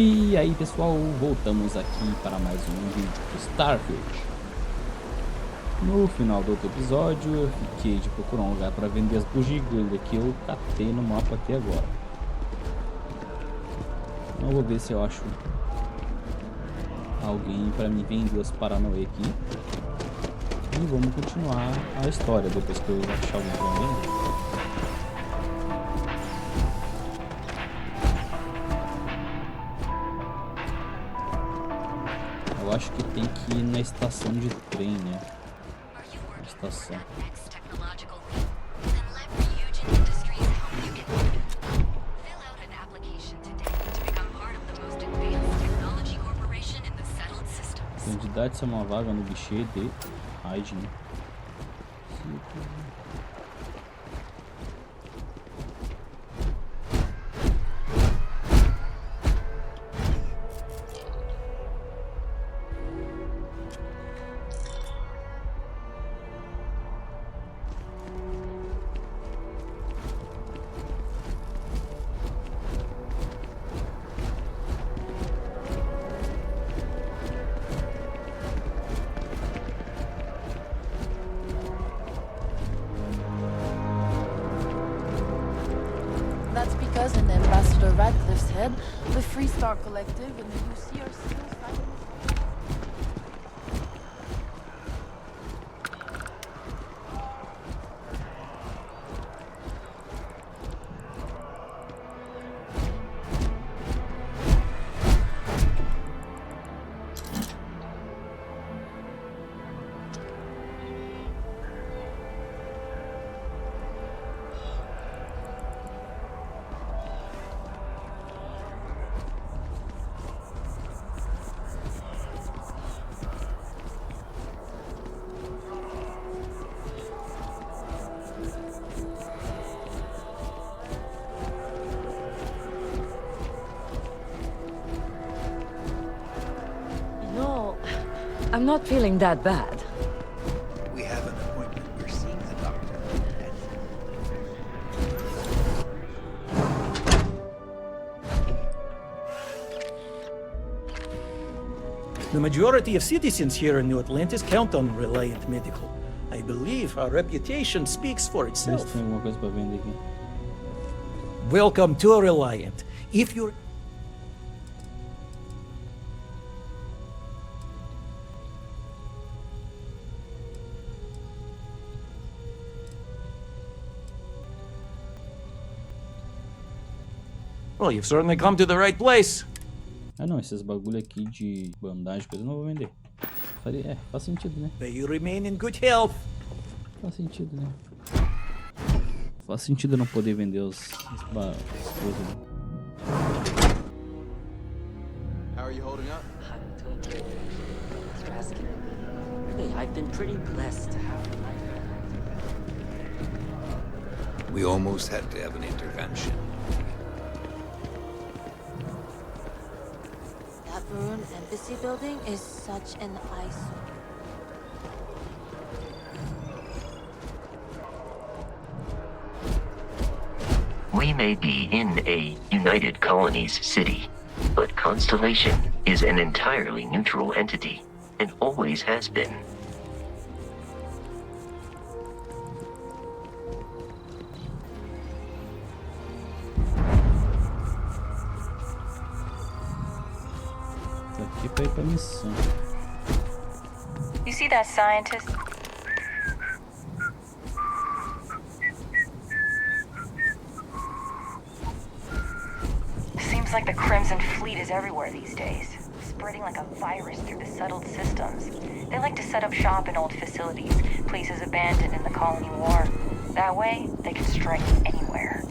E aí pessoal, voltamos aqui para mais um vídeo do Starfield. No final do outro episódio eu fiquei de procurar um lugar para vender as bugigangas que eu catei no mapa aqui agora. Então vou ver se eu acho alguém para me vender os Paranauê aqui. E vamos continuar a história depois que eu achar alguém para vender. Eu acho que tem que ir na estação de trem, né? Na estação. Candidato a uma vaga no guichê de Raid, né? That's because in Ambassador Radcliffe's head, the Freestar Collective and the UC are still fighting. I'm not feeling that bad. We have an appointment. We're seeing the doctor. The majority of citizens here in New Atlantis count on Reliant Medical. I believe our reputation speaks for Ver se itself. tem alguma coisa para vender aqui. Welcome to Reliant. If you're... Well, you've certainly come to the right place. Ah não, esses bagulho aqui de bandagem, coisa eu não vou vender. Faz sentido, né? May you remain in good health. Faz sentido, né? Faz sentido eu não poder vender as coisas. How are you holding up? I'm doing good. Thanks for asking. Hey, I've been pretty blessed to have a life. We almost had to have an intervention. That maroon embassy building is such an eyesore. We may be in a United Colonies city, but Constellation is an entirely neutral entity, and always has been. Tá aqui pra ir pra missão. You see that scientist? Seems like the Crimson Fleet is everywhere these days, spreading like a virus through the settled systems. They like to set up shop in old facilities, places abandoned in the colony war. That way, they can strike anywhere.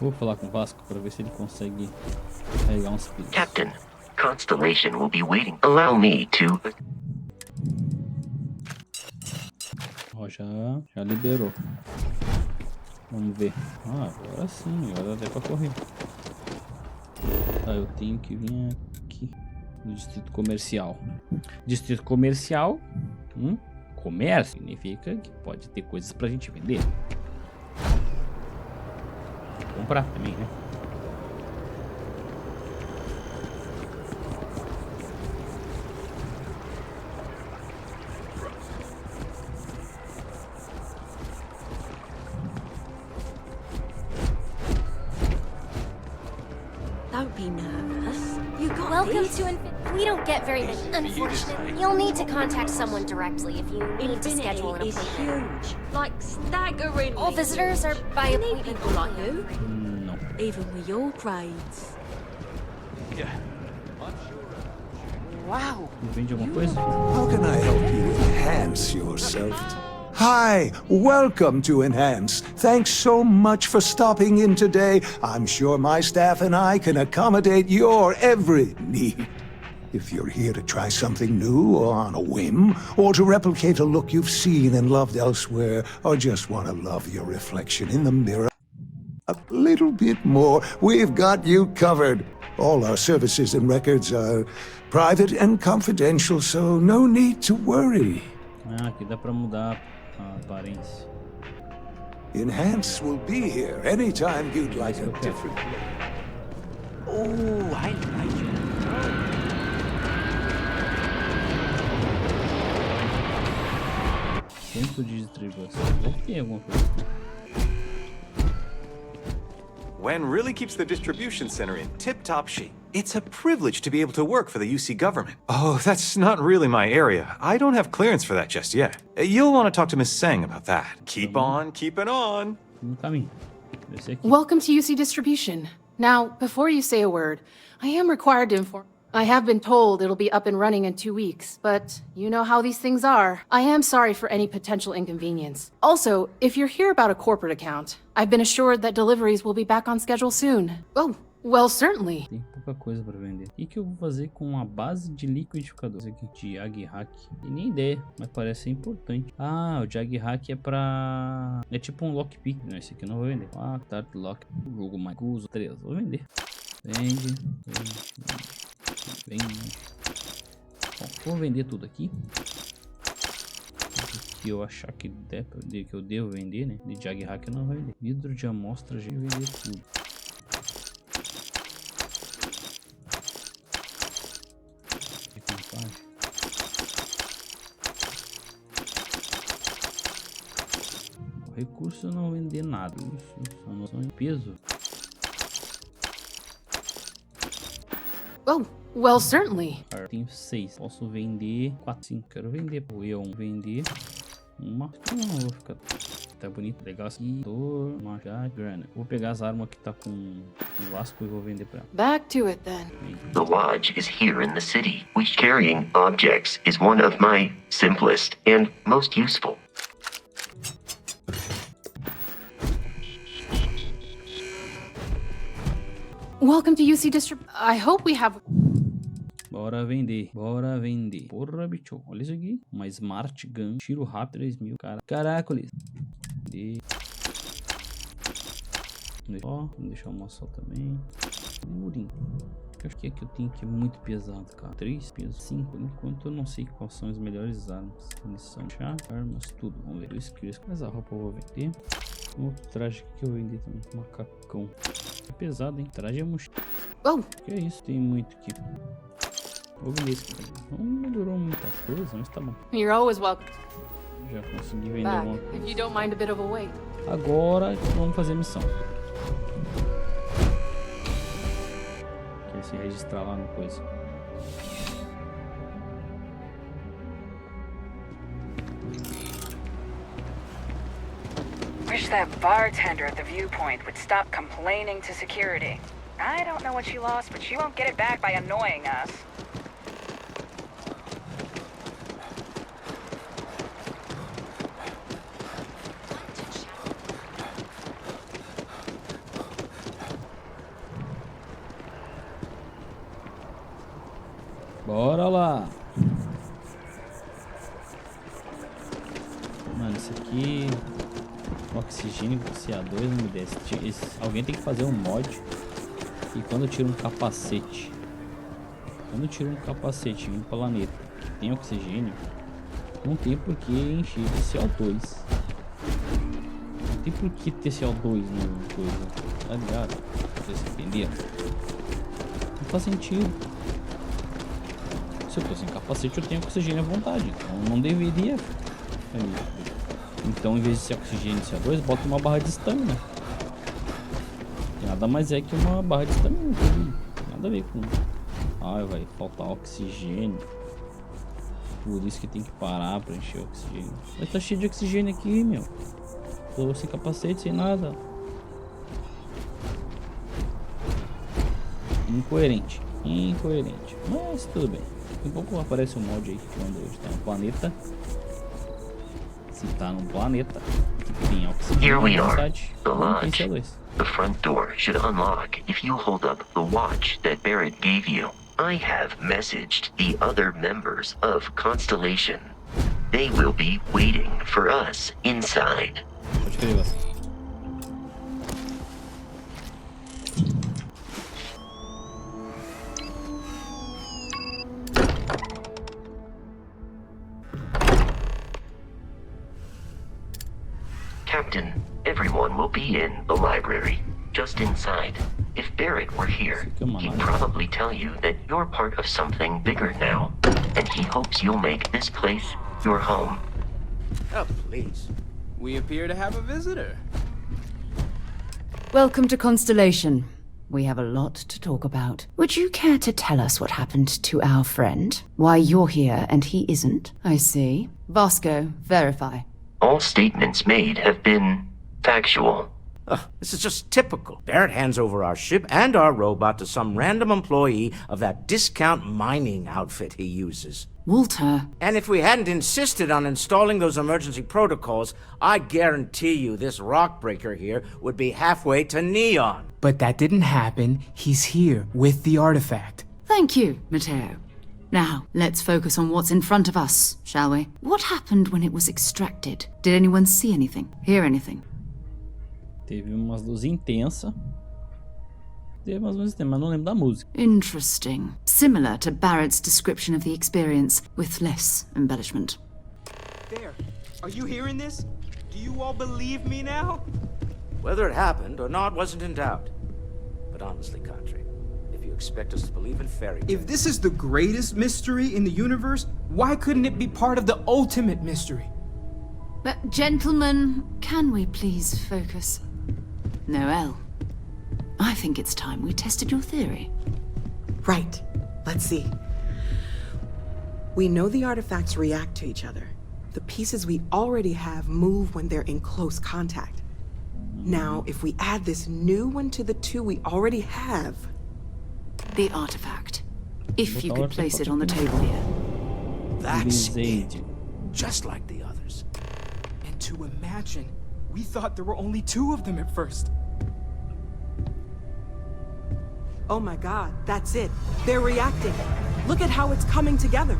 Vou falar com o Vasco para ver se ele consegue carregar uns pisos. Captain, Constellation will be waiting. Allow me to... Ó, já liberou. Vamos ver. Ah, agora sim, agora dá pra correr. Tá, eu tenho que vir aqui no distrito comercial. Distrito comercial, comércio, significa que pode ter coisas pra gente vender. Comprar também, né? Don't be nervous. You got Welcome this. to We don't get very many, unfortunately. You'll need to contact someone directly if you need to schedule an Infinity is appointment. huge, like staggeringly. All visitors are by You need appointment people like only. you, Não. even with your grades. Wow. Vende alguma coisa? How can I help you enhance yourself? Hi, welcome to Enhance. Thanks so much for stopping in today. I'm sure my staff and I can accommodate your every need. If you're here to try something new or on a whim, or to replicate a look you've seen and loved elsewhere, or just want to love your reflection in the mirror a little bit more, we've got you covered. All our services and records are private and confidential, so no need to worry. Ah, aqui dá pra mudar a aparência. Enhance will be here anytime you'd like a different look. Oh, I like it. Centro de distribuição. Deve ter alguma coisa. Wen really keeps the distribution center in tip-top shape. It's a privilege to be able to work for the UC government. Oh, that's not really my area. I don't have clearance for that just yet. You'll want to talk to Miss Sang about that. Keep on keeping on. No caminho. Esse aqui. Welcome to UC Distribution. Now, before you say a word, I am required to inform. I have been told it'll be up and running in 2 weeks, but you know how these things are. I am sorry for any potential inconvenience. Also, if you're here about a corporate account, I've been assured that deliveries will be back on schedule soon. Oh, well, certainly. Tem pouca coisa pra vender. O que eu vou fazer com a base de liquidificador? Esse aqui, de Jag Hack. Tem nem ideia, mas parece ser importante. Ah, o Jag Hack é pra... É tipo um lockpick. Não, esse aqui eu não vou vender. Ah, Tart Lock. Jogo mais uso 3. Vou vender. Vende. Bom, vou vender tudo aqui. O que eu achar que eu devo vender, né? De Jag Hack eu não vou vender. Vidro de amostra, já vender tudo. Recurso eu não vender nada. Isso, só noção de peso. Oh, well, certainly. Tenho 6. Posso vender 4, 5. Quero vender. Vou eu vender uma. Não vou ficar. Tá bonito, legal aqui. Machado, grana. Vou pegar as armas que tá com o Vasco e vou vender pra ela. Back to it then. The lodge is here in the city, which carrying objects is one of my simplest and most useful. Welcome to UC Distribution. I hope we have... Bora vender. Bora vender. Porra, bicho. Olha isso aqui. Uma Smart Gun. Tiro rápido 3000. Caracoles. Ó, vamos deixar uma só também. Murinho. Acho que é que eu tenho que é muito pesado, cara. 3 pesos, 5. Enquanto eu não sei quais são as melhores armas. Munição, chá, armas, tudo. Vamos ver. 2 quilos. Mas a roupa eu vou vender. Outro traje que eu vou vender também. Macacão. É pesado, hein? Traje é mochila. Oh. Que é isso? Tem muito aqui. Vou vender esse aqui. Não melhorou muita coisa, mas tá bom. You're always welcome. Já consegui vender Back, alguma if coisa. you don't mind a bit of a wait. Agora vamos fazer a missão. Quer se registrar lá no coisa. Wish that bartender at the viewpoint would stop complaining to security. I don't know what she lost, but she won't get it back by annoying us. Bora lá. Mano, isso aqui... Oxigênio CO2 não me desce. Alguém tem que fazer um mod. E quando eu tiro um capacete... em um planeta que tem oxigênio, não tem por que encher de CO2. Não tem por que ter CO2 no coisa. Tá ligado? Vocês entenderam? Não faz sentido. Se eu tô sem capacete, eu tenho oxigênio à vontade. Então não deveria. Então, em vez de ser oxigênio e CO2, bota uma barra de estamina. Que nada mais é que uma barra de estamina. Nada a ver com... Ai, vai faltar oxigênio. Por isso que tem que parar pra encher o oxigênio. Mas tá cheio de oxigênio aqui, meu. Tô sem capacete, sem nada. Incoerente. Mas tudo bem. Daqui a pouco aparece um mod aí quando está no planeta. Se tá num planeta que tem Here oxigênio we na are, cidade, the não tem lodge. CO2. The front door should unlock if you hold up the watch that Barrett gave you. I have messaged the other members of Constellation. They will be waiting for us inside. Pode crer, você. Captain, everyone will be in the library, just inside. If Barrett were here, he'd probably tell you that you're part of something bigger now, and he hopes you'll make this place your home. Oh, please. We appear to have a visitor. Welcome to Constellation. We have a lot to talk about. Would you care to tell us what happened to our friend? Why you're here and he isn't? I see. Vasco, verify. All statements made have been factual. This is just typical. Barrett hands over our ship and our robot to some random employee of that discount mining outfit he uses. Walter. And if we hadn't insisted on installing those emergency protocols, I guarantee you this rock breaker here would be halfway to Neon. But that didn't happen. He's here with the artifact. Thank you, Matteo. Now, let's focus on what's in front of us, shall we? What happened when it was extracted? Did anyone see anything? Hear anything? Teve umas luzes intensas. Mas não lembro da música. Interesting. Similar to Barrett's description of the experience, with less embellishment. There. Are you hearing this? Do you all believe me now? Whether it happened or not wasn't in doubt. But honestly, Country, if you expect us to believe in fairy tales... If this is the greatest mystery in the universe, why couldn't it be part of the ultimate mystery? But, gentlemen, can we please focus? Noel, I think it's time we tested your theory. Right. Let's see. We know the artifacts react to each other. The pieces we already have move when they're in close contact. Now, if we add this new one to the two we already have... The artifact. If you could place it on the table here. That's it. Just like the others. And to imagine, we thought there were only two of them at first. Oh my god, that's it. They're reacting. Look at how it's coming together.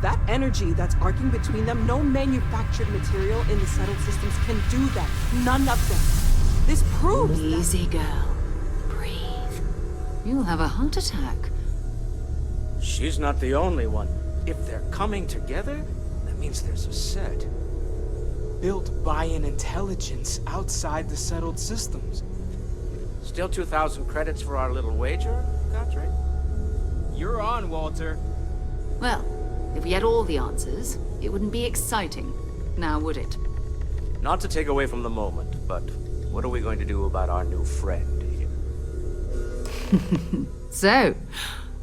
That energy that's arcing between them, no manufactured material in the settled systems can do that. None of them. This proves Easy, girl. Breathe. You'll have a heart attack. She's not the only one. If they're coming together, that means there's a set. Built by an intelligence outside the settled systems. Still 2,000 credits for our little wager, Country? You're on, Walter. Well, if we had all the answers, it wouldn't be exciting, now would it? Not to take away from the moment, but what are we going to do about our new friend here? So,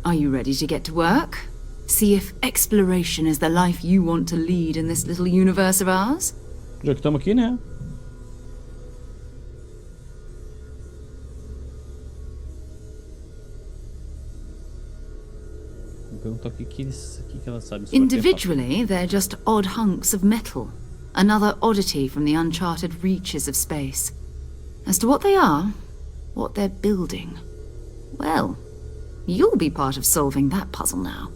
are you ready to get to work? See if exploration is the life you want to lead in this little universe of ours? Já que estamos aqui, né? Individually, they're just odd hunks of metal. Another oddity from the uncharted reaches of space. As to what they are, what they're building, well, You'll be part of solving that puzzle now.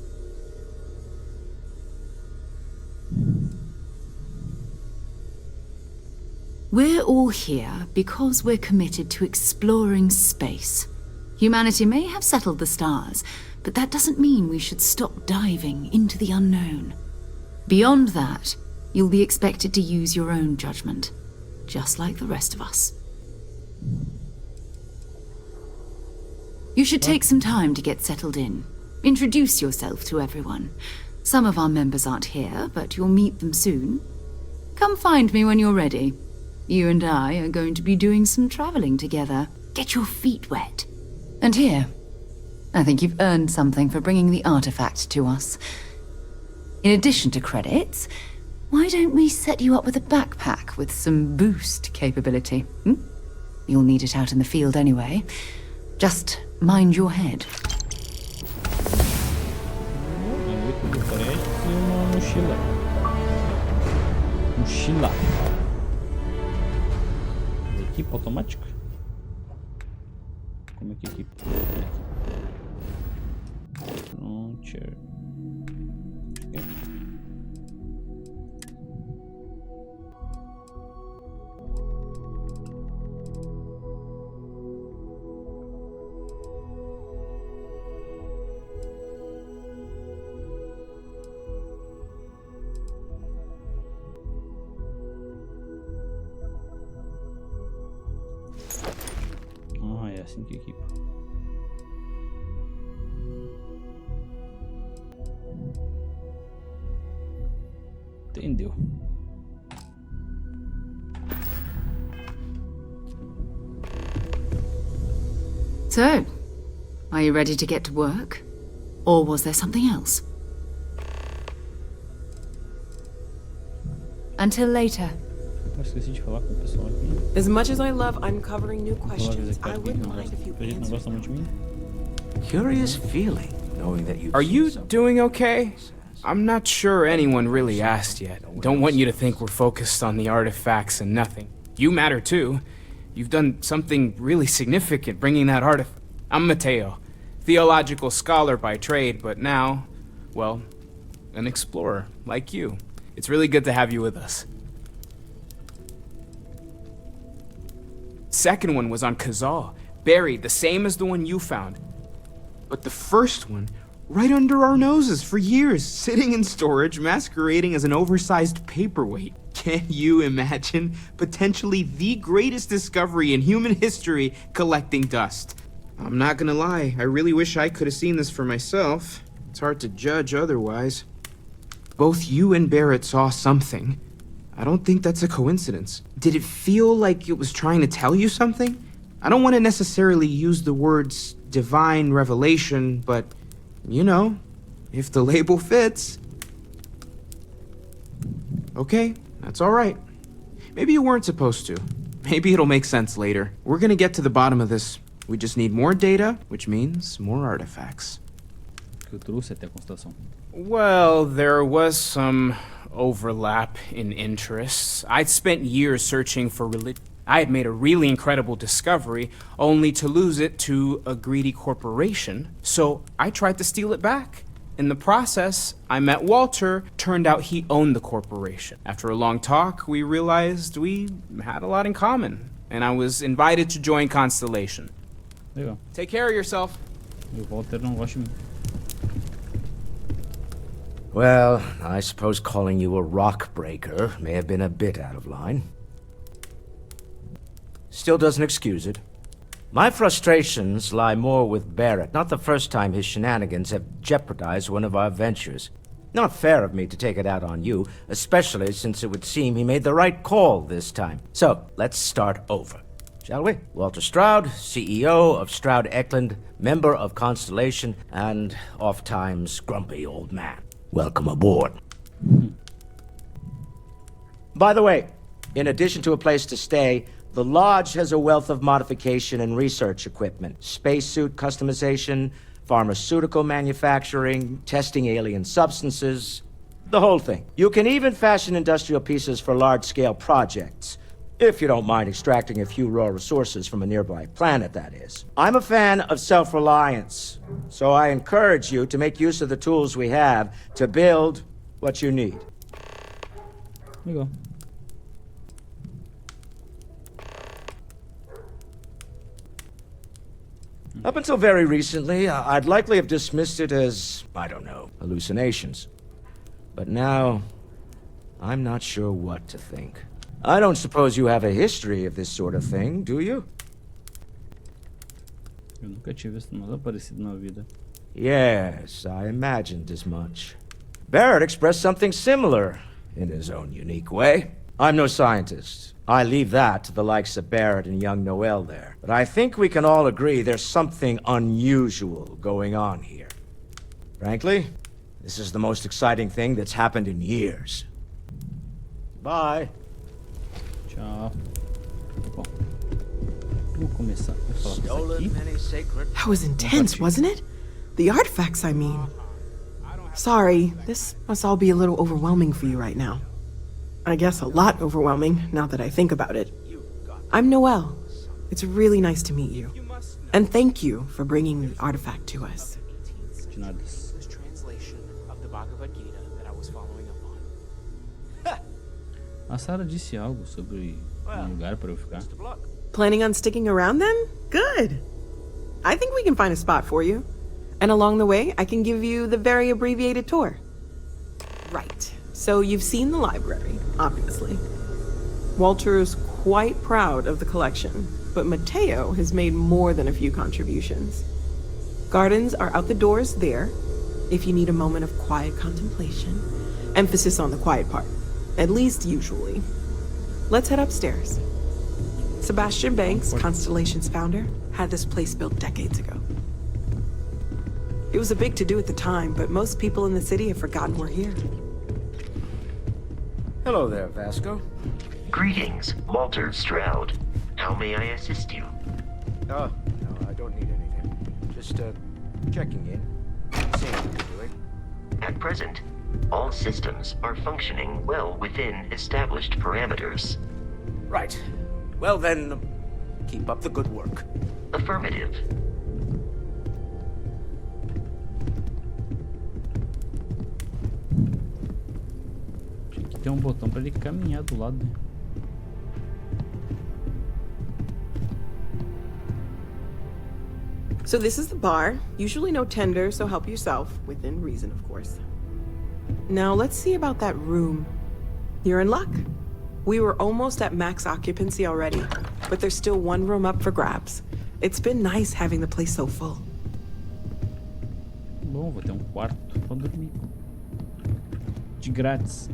We're all here because we're committed to exploring space. Humanity may have settled the stars, but that doesn't mean we should stop diving into the unknown. Beyond that, you'll be expected to use your own judgment, just like the rest of us. You should take some time to get settled in. Introduce yourself to everyone. Some of our members aren't here, but you'll meet them soon. Come find me when you're ready. You and I are going to be doing some traveling together. Get your feet wet. And here, I think you've earned something for bringing the artifact to us. In addition to credits, why don't we set you up with a backpack with some boost capability? You'll need it out in the field anyway. Just mind your head. Mochila. Equipa automática? Como é que equipa? Launcher. Okay. É assim que equipa. Entendeu? So, are you ready to get to work? Or was there something else? Until later. Eu esqueci de falar com o pessoal aqui. As much as I love uncovering new questions, I wouldn't mind if you answered them. Curious feeling, knowing that you. Are you doing okay? I'm not sure anyone really asked yet. Don't want you to think we're focused on the artifacts and nothing. You matter too. You've done something really significant bringing that artifact. I'm Mateo, theological scholar by trade, but now, well, an explorer like you. It's really good to have you with us. Second one was on Kazal, buried, the same as the one you found. But the first one, right under our noses for years, sitting in storage, masquerading as an oversized paperweight. Can you imagine? Potentially the greatest discovery in human history, collecting dust. I'm not gonna lie, I really wish I could have seen this for myself. It's hard to judge otherwise. Both you and Barrett saw something. I don't think that's a coincidence. Did it feel like it was trying to tell you something? I don't want to necessarily use the words divine revelation, but, you know, if the label fits. Okay, that's all right. Maybe you weren't supposed to. Maybe it'll make sense later. We're gonna get to the bottom of this. We just need more data, which means more artifacts. Well, there was some overlap in interests. I'd spent years searching for religion. I had made a really incredible discovery, only to lose it to a greedy corporation, so I tried to steal it back. In the process, I met Walter. Turned out he owned the corporation. After a long talk, we realized we had a lot in common, and I was invited to join Constellation. Legal. Take care of yourself. E o Walter não gosta de mim. Well, I suppose calling you a rock breaker may have been a bit out of line. Still doesn't excuse it. My frustrations lie more with Barrett. Not the first time his shenanigans have jeopardized one of our ventures. Not fair of me to take it out on you, especially since it would seem he made the right call this time. So, let's start over, shall we? Walter Stroud, CEO of Stroud Eklund, member of Constellation, and oft-times grumpy old man. Welcome aboard. By the way, in addition to a place to stay, the Lodge has a wealth of modification and research equipment. Spacesuit customization, pharmaceutical manufacturing, testing alien substances, the whole thing. You can even fashion industrial pieces for large-scale projects. If you don't mind extracting a few raw resources from a nearby planet, that is. I'm a fan of self-reliance, so I encourage you to make use of the tools we have to build what you need. Legal. Up until very recently, I'd likely have dismissed it as, I don't know, hallucinations. But now, I'm not sure what to think. I don't suppose you have a history of this sort of thing, do you? Eu nunca tive nada parecido na vida. Yes, I imagined as much. Barrett expressed something similar, in his own unique way. I'm no scientist. I leave that to the likes of Barrett and young Noel there. But I think we can all agree there's something unusual going on here. Frankly, this is the most exciting thing that's happened in years. Bye. Tchau. Bom, vou começar a falar com isso aqui. That was intense, wasn't it? The artifacts, I mean. Sorry, this must all be a little overwhelming for you right now. I guess a lot overwhelming, now that I think about it. I'm Noel. It's really nice to meet you. And thank you for bringing the artifact to us. De nada. This translation of the Bhagavad Gita that I was following up on. A Sarah disse algo sobre lugar para eu ficar. Planning on sticking around then? Good. I think we can find a spot for you. And along the way, I can give you the very abbreviated tour. Right. So you've seen the library, obviously. Walter is quite proud of the collection, but Mateo has made more than a few contributions. Gardens are out the doors there, if you need a moment of quiet contemplation. Emphasis on the quiet part, at least usually. Let's head upstairs. Sebastian Banks, Constellation's founder, had this place built decades ago. It was a big to-do at the time, but most people in the city have forgotten we're here. Hello there, Vasco. Greetings, Walter Stroud. How may I assist you? No, I don't need anything. Just, checking in. Seeing what you're doing. At present, all systems are functioning well within established parameters. Right. Well then, keep up the good work. Affirmative. Tinha que ter um botão para ele caminhar do lado, né? So this is the bar. Usually no tender, so help yourself. Within reason, of course. Now let's see about that room. You're in luck. We were almost at max occupancy already, but there's still one room up for grabs. It's been nice having the place so full. Bom, vou ter um quarto pra dormir. De grátis.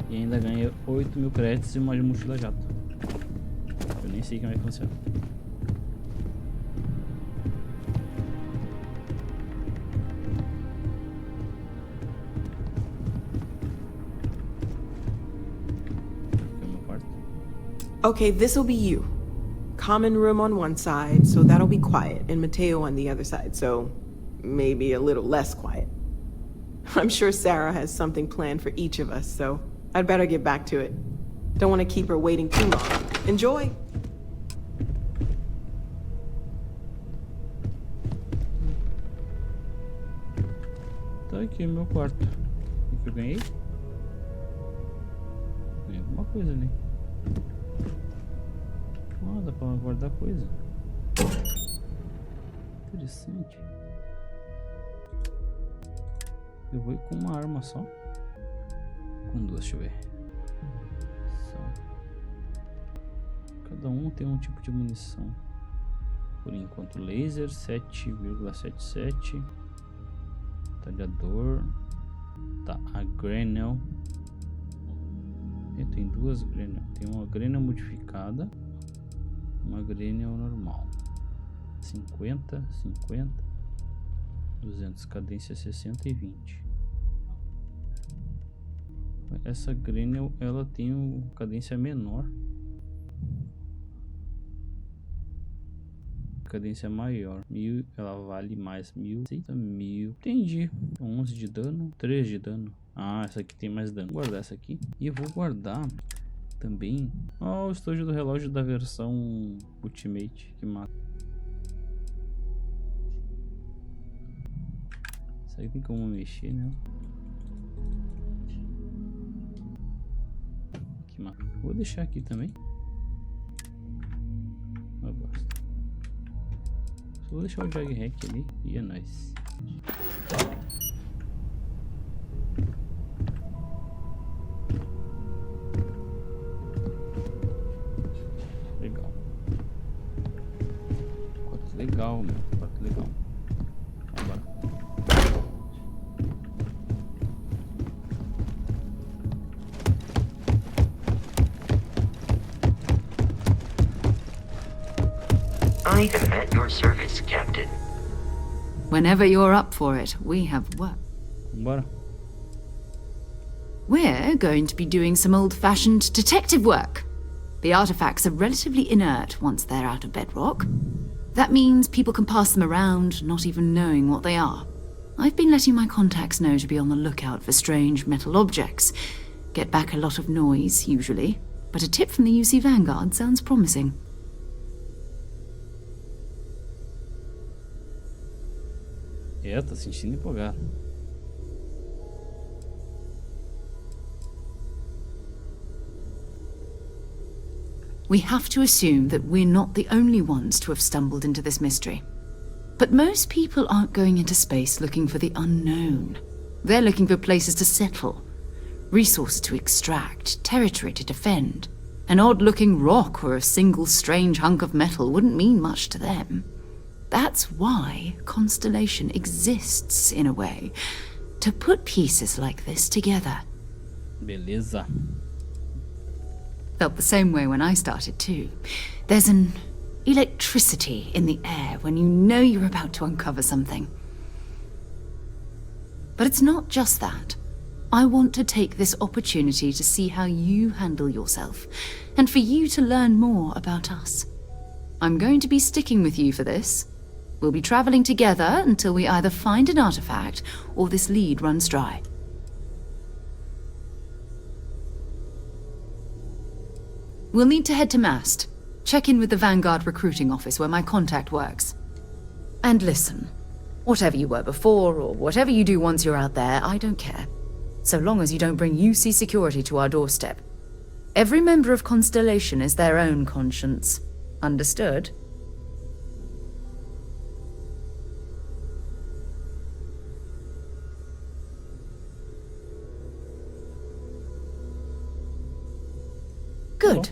E ainda ganhei 8.000 créditos e uma mochila jato. Eu nem sei como é que funciona. Okay, this'll be you. Common room on one side, so that'll be quiet, and Mateo on the other side, so maybe a little less quiet. I'm sure Sarah has something planned for each of us, so I'd better get back to it. Don't want to keep her waiting too long. Enjoy! Tá aqui meu quarto. O que eu ganhei? Ganhei alguma coisa ali. Ah, dá pra guardar coisa. Interessante. Eu vou ir com uma arma só. Com duas, deixa eu ver. Só. Cada um tem um tipo de munição. Por enquanto, laser 7,77. Talhador. Tá, a Grenell. Tem duas Grenell. Tem uma Grenell modificada. Uma Grenell normal. 50, 50. 200, cadência 60 e 20. Essa Grenell, ela tem uma cadência menor. Cadência maior. 1000, ela vale mais 1000. 1000. Entendi. 11 de dano, 3 de dano. Ah, essa aqui tem mais dano. Vou guardar essa aqui. E eu vou guardar também. Ó, o estojo do relógio da versão Ultimate, que mata. Isso aí tem como mexer, né? Que mata. Vou deixar aqui também. Eu gosto. Só vou deixar o jog hack ali e é nóis. Legal. Quarto legal, meu. Quarto legal. Vambora. I am at your service, Captain. Whenever you're up for it, we have work. Bora. We're going to be doing some old-fashioned detective work. The artifacts are relatively inert once they're out of bedrock. That means people can pass them around, not even knowing what they are. I've been letting my contacts know to be on the lookout for strange metal objects. Get back a lot of noise, usually, but a tip from the UC Vanguard sounds promising. É, tô sentindo empolgado. We have to assume that we're not the only ones to have stumbled into this mystery. But most people aren't going into space looking for the unknown. They're looking for places to settle, resources to extract, territory to defend. An odd-looking rock or a single strange hunk of metal wouldn't mean much to them. That's why Constellation exists, in a way, to put pieces like this together. Beleza. Felt the same way when I started, too. There's an electricity in the air when you know you're about to uncover something. But it's not just that. I want to take this opportunity to see how you handle yourself, and for you to learn more about us. I'm going to be sticking with you for this. We'll be traveling together until we either find an artifact or this lead runs dry. We'll need to head to Mast. Check in with the Vanguard recruiting office where my contact works. And listen, whatever you were before or whatever you do once you're out there, I don't care. So long as you don't bring UC security to our doorstep. Every member of Constellation is their own conscience. Understood? Good.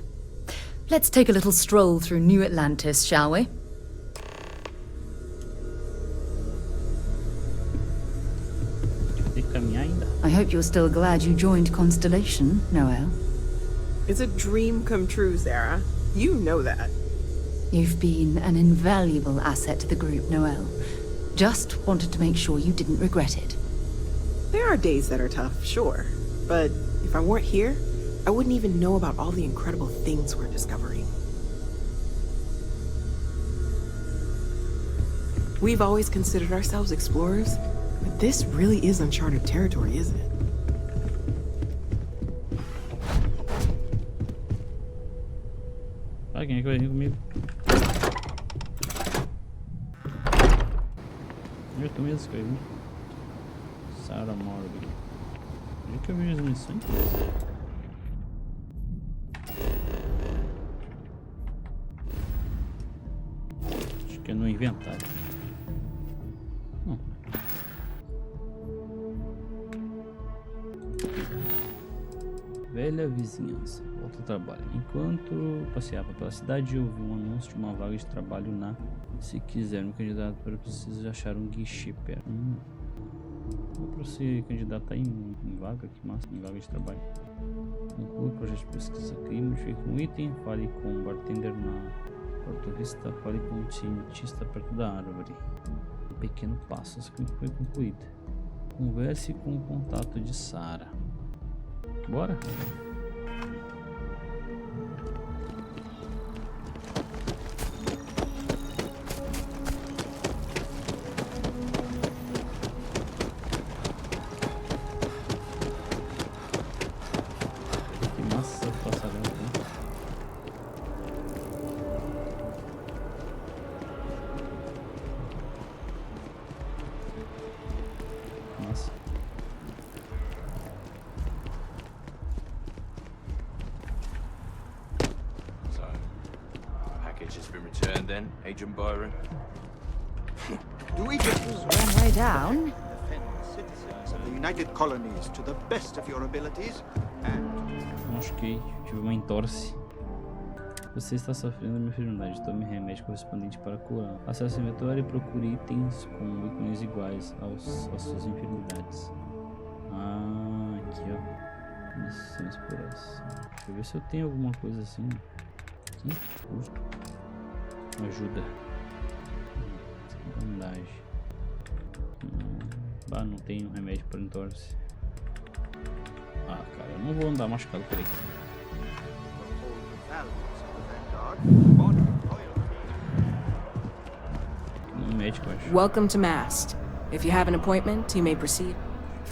Let's take a little stroll through New Atlantis, shall we? I hope you're still glad you joined Constellation, Noel. It's a dream come true, Sarah. You know that. You've been an invaluable asset to the group, Noel. Just wanted to make sure you didn't regret it. There are days that are tough, sure. But if I weren't here, I wouldn't even know about all the incredible things we're discovering. We've always considered ourselves explorers, but this really is uncharted territory, isn't it? Quem é que vai vir comigo? Eu tô mesmo escrevendo. Sarah Morby. Onde é que eu vejo as missões? Acho que é no inventário. Velha vizinhança. Volta ao trabalho. Enquanto passeava pela cidade, eu vi um anúncio de uma vaga de trabalho na... Se quiser me candidato para preciso achar um guichê perto. Vou para se candidatar em vaga, que massa, em vaga de trabalho. Conclua o projeto de pesquisa aqui, modifique um item, fale com o bartender na porta-vista, fale com o cientista perto da árvore. Um pequeno passo, isso aqui foi concluído. Converse com o contato de Sarah. Bora? Que massa, passarão. Nossa. So, package has been returned then, Agent Byron? Do we just One way down. defend the citizens of the United Colonies to the best of your abilities? Machuquei, tive uma entorse. Você está sofrendo de enfermidade. Tome remédio correspondente para curar. Acesse o inventário e procure itens com ícones iguais às suas enfermidades. Ah, aqui ó. Missão exploração. Deixa eu ver se eu tenho alguma coisa assim. Aqui, custo. Ajuda. Bandagem. Não tenho remédio para entorse. Ah, cara, eu não vou andar machucado por aí. Um médico, acho. Welcome to Mast. If you have an appointment, you may proceed.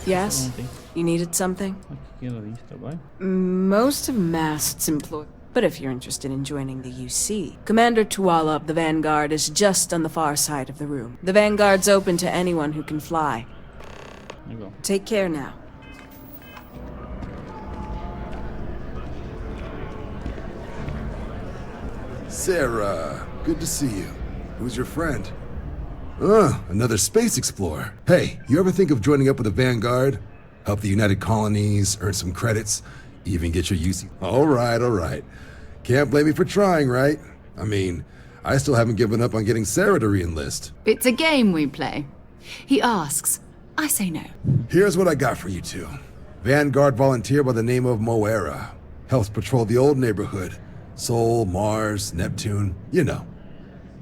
Yes? You needed something? Aqui ela vem de trabalho? Most of Mast's employees. But if you're interested in joining the UC, Commander Tuala of the Vanguard is just on the far side of the room. The Vanguard's open to anyone who can fly. Legal. Take care now. Sarah, good to see you. Who's your friend? Another space explorer. Hey, you ever think of joining up with the Vanguard? Help the United Colonies, earn some credits, even get your UC. All right. Can't blame me for trying, right? I mean, I still haven't given up on getting Sarah to re-enlist. It's a game we play. He asks, I say no. Here's what I got for you two. Vanguard volunteer by the name of Moera. Helps patrol the old neighborhood. Sol, Mars, Neptune, you know.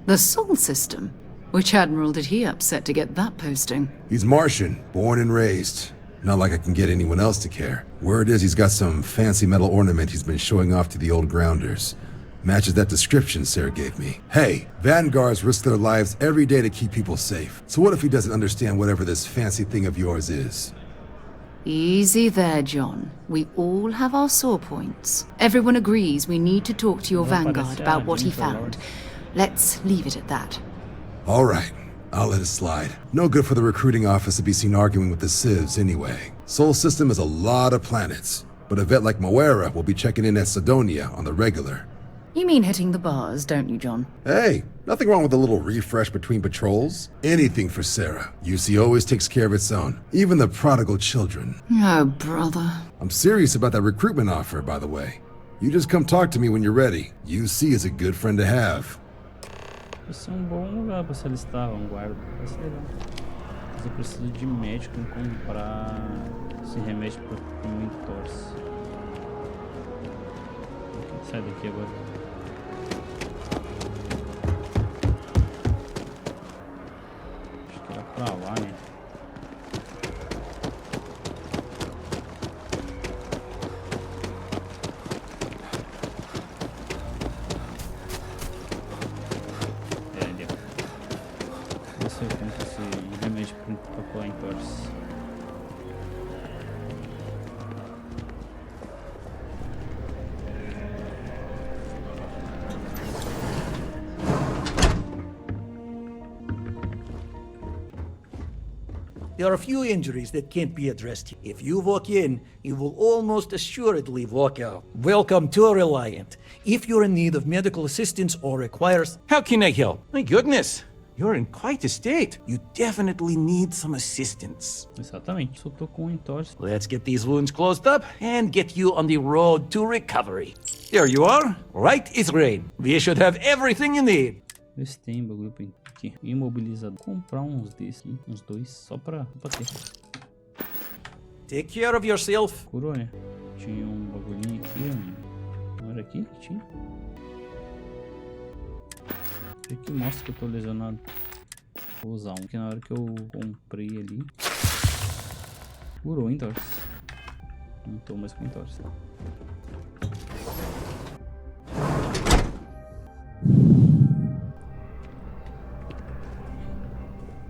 The Sol system? Which admiral did he upset to get that posting? He's Martian, born and raised. Not like I can get anyone else to care. Word is he's got some fancy metal ornament he's been showing off to the old grounders. Matches that description Sarah gave me. Hey, Vanguards risk their lives every day to keep people safe. So what if he doesn't understand whatever this fancy thing of yours is? Easy there, John. We all have our sore points. Everyone agrees we need to talk to your Vanguard about what he found. Let's leave it at that. All right. I'll let it slide. No good for the recruiting office to be seen arguing with the civs anyway. Sol system is a lot of planets, but a vet like Moera will be checking in at Sidonia on the regular. You mean hitting the bars, don't you, John? Hey, nothing wrong with a little refresh between patrols. Anything for Sarah. UC always takes care of its own, even the prodigal children. Oh, brother. I'm serious about that recruitment offer, by the way. You just come talk to me when you're ready. UC is a good friend to have. Esse é bom lugar para se alistar, vanguarda. Vai ser legal. Mas eu preciso de médico e comprar esse remédio para o entorse. Sai daqui agora. Acho que era pra lá, né? Eu compro esse remédio para colar em torce. There are a few injuries that can't be addressed. If you walk in, you will almost assuredly walk out. Welcome to Reliant. If you're in need of medical assistance or requires... How can I help? My goodness, you're in quite a state. You definitely need some assistance. Exatamente. Só tô com entorse. Let's get these wounds closed up and get you on the road to recovery. There you are. Right is rain. We should have everything you need. Vê se tem bagulho aqui. Imobilizador. Vou comprar uns desses, uns dois, só pra ter. Take care of yourself. Curou, né? Tinha um bagulhinho aqui, não era aqui que tinha? O que mostra que eu tô lesionado? Vou usar um, porque na hora que eu comprei ali... Curou, entorse. Não tô mais com entorse.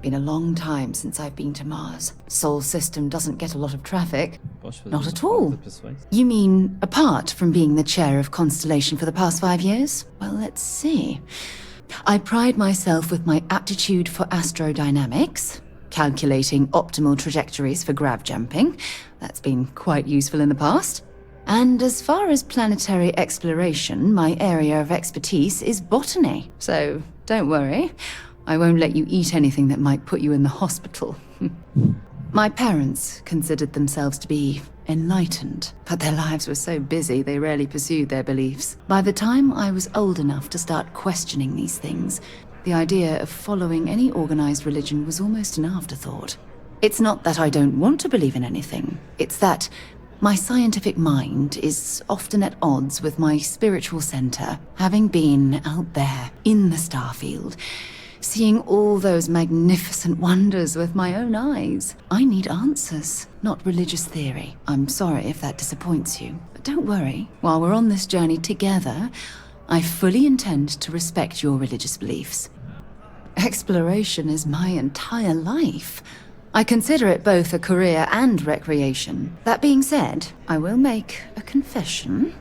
Been a long time since I've been to Mars. Sol system doesn't get a lot of traffic. Not at all. You mean, apart from being the chair of Constellation for the past 5 years? Well, let's see. I pride myself with my aptitude for astrodynamics, calculating optimal trajectories for grav jumping. That's been quite useful in the past. And as far as planetary exploration, my area of expertise is botany. So don't worry, I won't let you eat anything that might put you in the hospital. My parents considered themselves to be enlightened, but their lives were so busy they rarely pursued their beliefs. By the time I was old enough to start questioning these things, the idea of following any organized religion was almost an afterthought. It's not that I don't want to believe in anything, it's that my scientific mind is often at odds with my spiritual center, having been out there in the Starfield, seeing all those magnificent wonders with my own eyes. I need answers, not religious theory. I'm sorry if that disappoints you, but don't worry. While we're on this journey together, I fully intend to respect your religious beliefs. Exploration is my entire life. I consider it both a career and recreation. That being said, I will make a confession,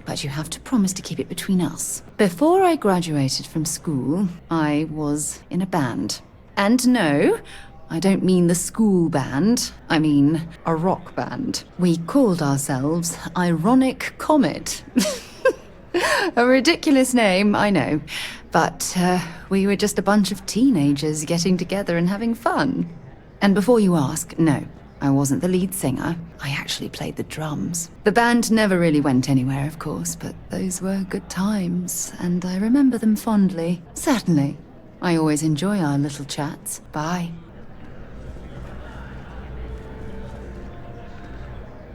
but you have to promise to keep it between us. Before I graduated from school, I was in a band. And no, I don't mean the school band, I mean a rock band. We called ourselves Ironic Comet. A ridiculous name, I know, but we were just a bunch of teenagers getting together and having fun. And before you ask, no, I wasn't the lead singer. I actually played the drums. The band never really went anywhere, of course, but those were good times, and I remember them fondly. Certainly. I always enjoy our little chats. Bye.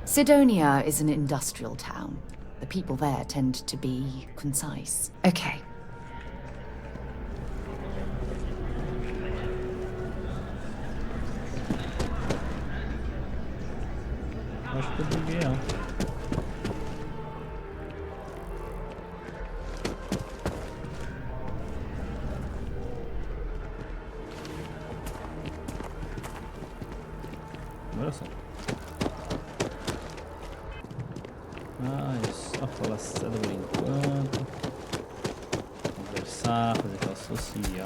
Sidonia is an industrial town. The people there tend to be concise. Okay. Acho que eu buguei ela. Olha só. Ah, é só falar sério por enquanto. Conversar, fazer aquela socialzinha.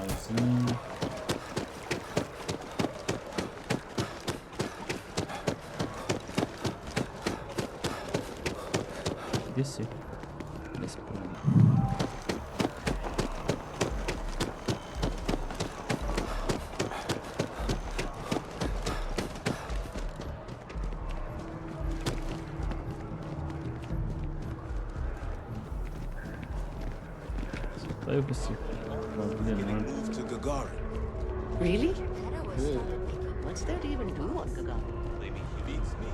Descer. Desce por ali. Só eu consigo. Really? What's there to even do on Gagarin? Maybe he beats me.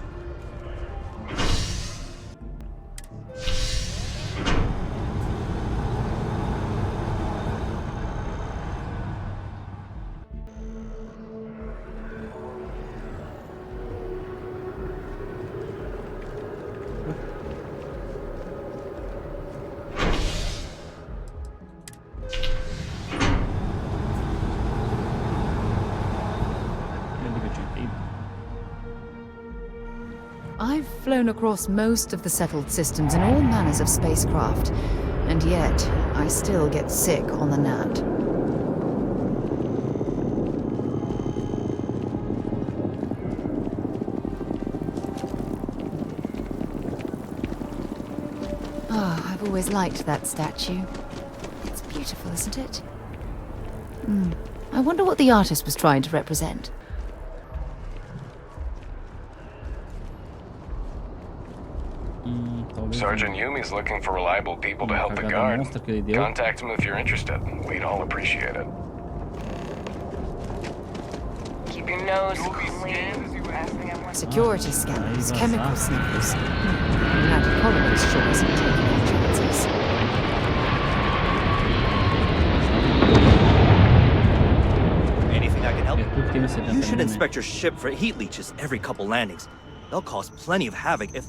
I've flown across most of the settled systems in all manners of spacecraft, and yet I still get sick on the NAT. Ah, I've always liked that statue. It's beautiful, isn't it? I wonder what the artist was trying to represent. Sergeant Yumi's looking for reliable people to help the guard. Contact him if you're interested. We'd all appreciate it. Keep your nose clean. Security scanners, chemical sniffers. United Colonies sure isn't taking any chances. Anything I can help you? You should inspect your ship for heat leeches every couple landings. They'll cause plenty of havoc if...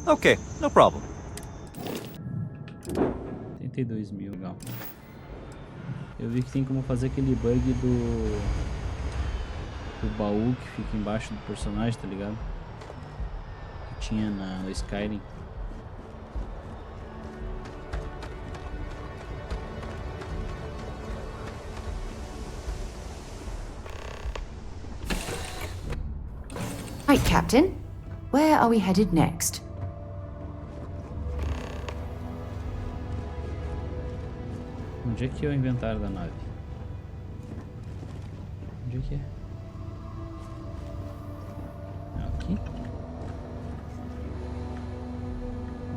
Okay, no problem. 82 mil, legal. Eu vi que tem como fazer aquele bug do baú que fica embaixo do personagem, tá ligado? Que tinha no Skyrim. Right, Captain. Where are we headed next? Onde é que é o inventário da nave? Onde é que é? Aqui.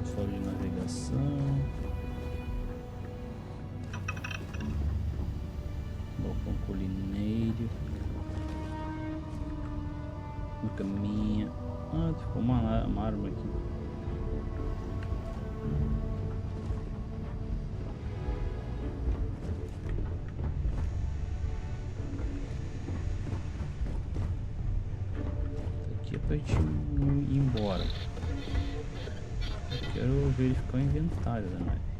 Console de navegação. Balcão colineiro. Uma caminha. Ah, ficou uma arma aqui. Aqui é pra gente ir embora. Eu quero verificar o inventário da nave.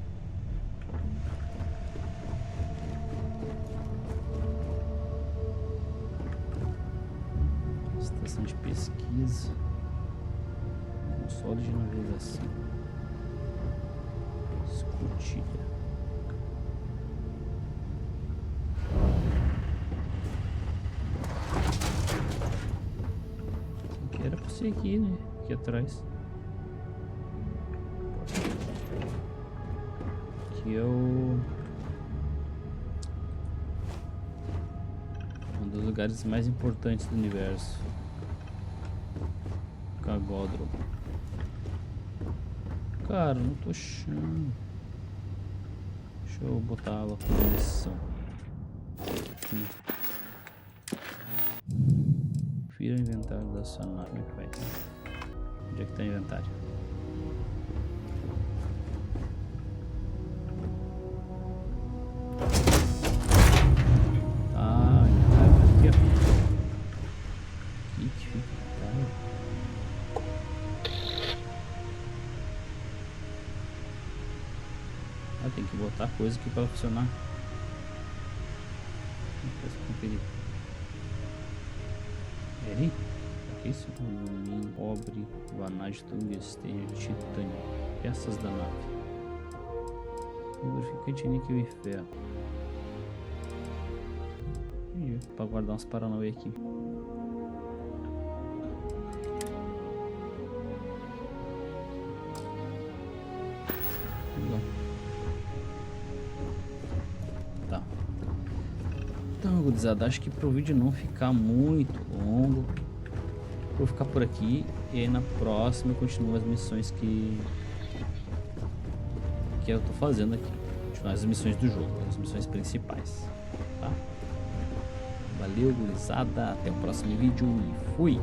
Estação de pesquisa. Console de navegação. Escotilha. Aqui era pra ser aqui, né? Aqui atrás. Aqui é um dos lugares mais importantes do universo. Cagodro. Cara, não tô achando. Deixa eu botar ela com posição. Confira o inventário da sua nave. Como é que vai? Onde é que tá o inventário? Ah, inventário aqui, ó. Aqui que fica. Ah, tem que botar coisa aqui para funcionar. Deixa eu conferir. Peraí. O que é isso? Alumínio, cobre, vanagem, tungstênio, titânio. Peças da nave. Lubrificante, níquel e ferro. Para guardar uns paranauê aqui. Legal. Tá. Então, gurizada, acho que pro vídeo não ficar muito longo, vou ficar por aqui e aí na próxima eu continuo as missões que eu tô fazendo aqui. Continuar as missões do jogo, as missões principais, tá? Valeu, gurizada, até o próximo vídeo e fui!